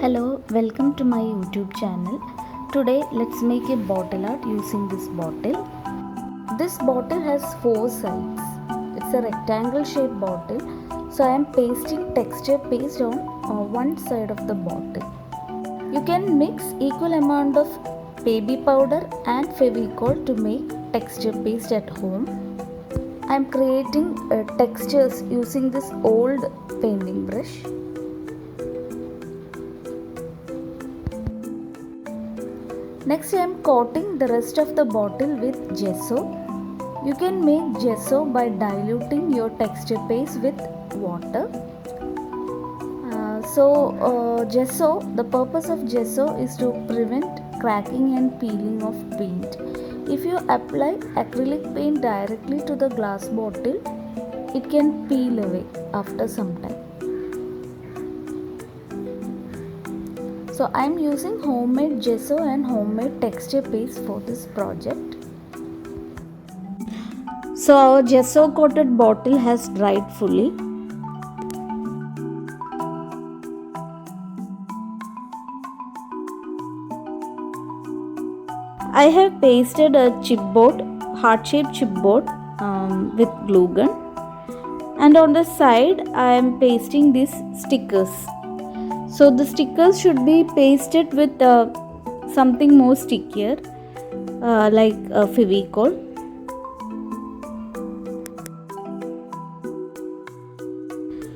Hello, welcome to my YouTube channel. Today let's make a bottle art using this bottle. This bottle has four sides. It's a rectangle shaped bottle, so I am pasting texture paste on one side of the bottle. You can mix equal amount of baby powder and Fevicol to make texture paste at home. I am creating textures using this old painting brush. Next I am coating the rest of the bottle with gesso. You can make gesso by diluting your texture paste with water. Gesso, the purpose of gesso is to prevent cracking and peeling of paint. If you apply acrylic paint directly to the glass bottle, it can peel away after some time. So I am using homemade gesso and homemade texture paste for this project. So our gesso coated bottle has dried fully. I have pasted a chipboard, heart-shaped chipboard with glue gun, and on the side I am pasting these stickers. So the stickers should be pasted with something more stickier like Fevicol.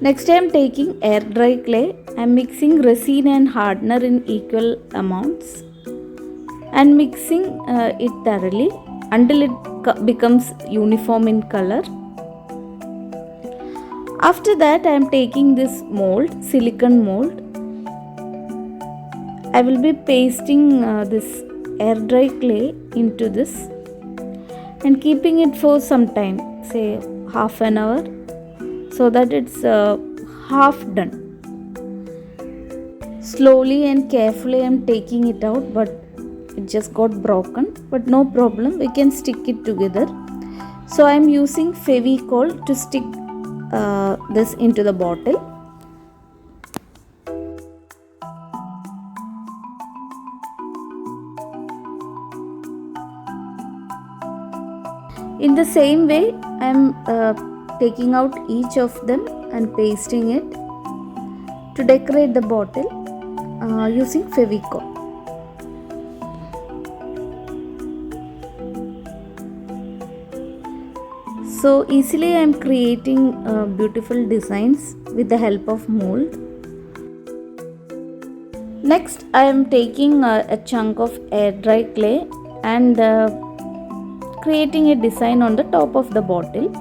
Next I am taking air dry clay. I am mixing resin and hardener in equal amounts and mixing it thoroughly until it becomes uniform in color. After that I am taking this mold, silicone mold. I will be pasting this air dry clay into this and keeping it for some time, say half an hour, so that it's half done. Slowly and carefully I am taking it out, but it just got broken, but no problem, we can stick it together. So I am using Fevicol to stick this into the bottle. In the same way, I am taking out each of them and pasting it to decorate the bottle using Fevicol. So easily I am creating beautiful designs with the help of mold. Next I am taking a chunk of air dry clay and creating a design on the top of the bottle.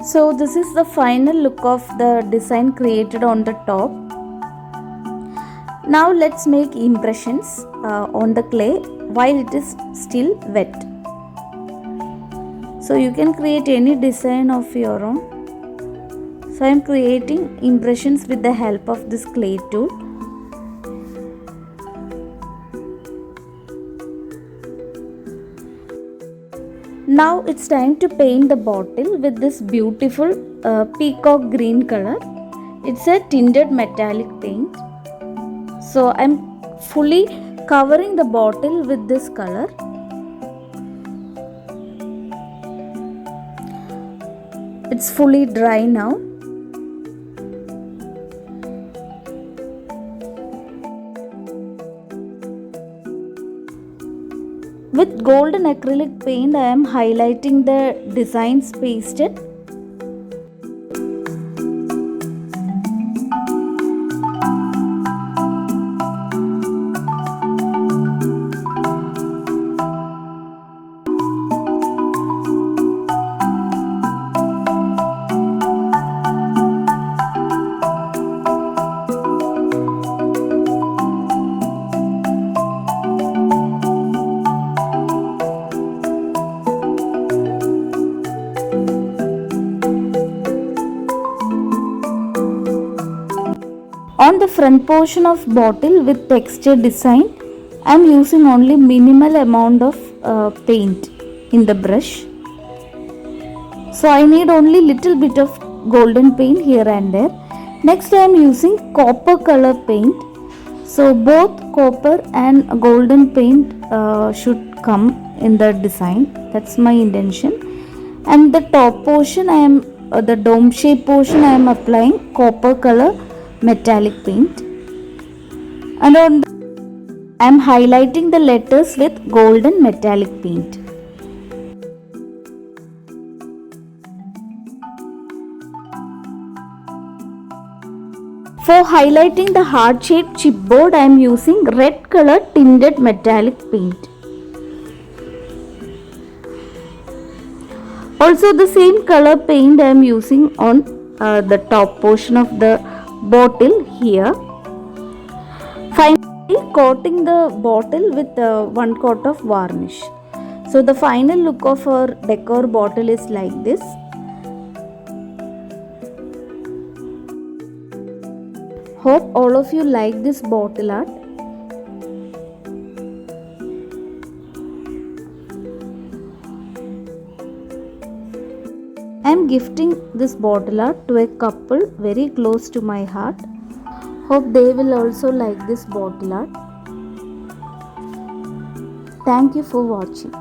So this is the final look of the design created on the top. Now let's make impressions on the clay while it is still wet. So you can create any design of your own. So I am creating impressions with the help of this clay tool. Now it's time to paint the bottle with this beautiful peacock green color. It's a tinted metallic paint. So I'm fully covering the bottle with this color. It's fully dry now. With golden acrylic paint, I am highlighting the designs pasted. front portion of bottle with texture design, I am using only minimal amount of paint in the brush. So I need only little bit of golden paint here and there. Next I am using copper color paint. So both copper and golden paint should come in the design. That's my intention. And the top portion I am the dome shape portion I am applying copper color metallic paint. And on the, I am highlighting the letters with golden metallic paint. For highlighting the heart shaped chipboard, I am using red color tinted metallic paint. Also the same color paint I am using on the top portion of the bottle here. Finally coating the bottle with one coat of varnish. So the final look of our decor bottle is like this. Hope all of you like this bottle art. I am gifting this bottle art to a couple very close to my heart. Hope they will also like this bottle art. Thank you for watching.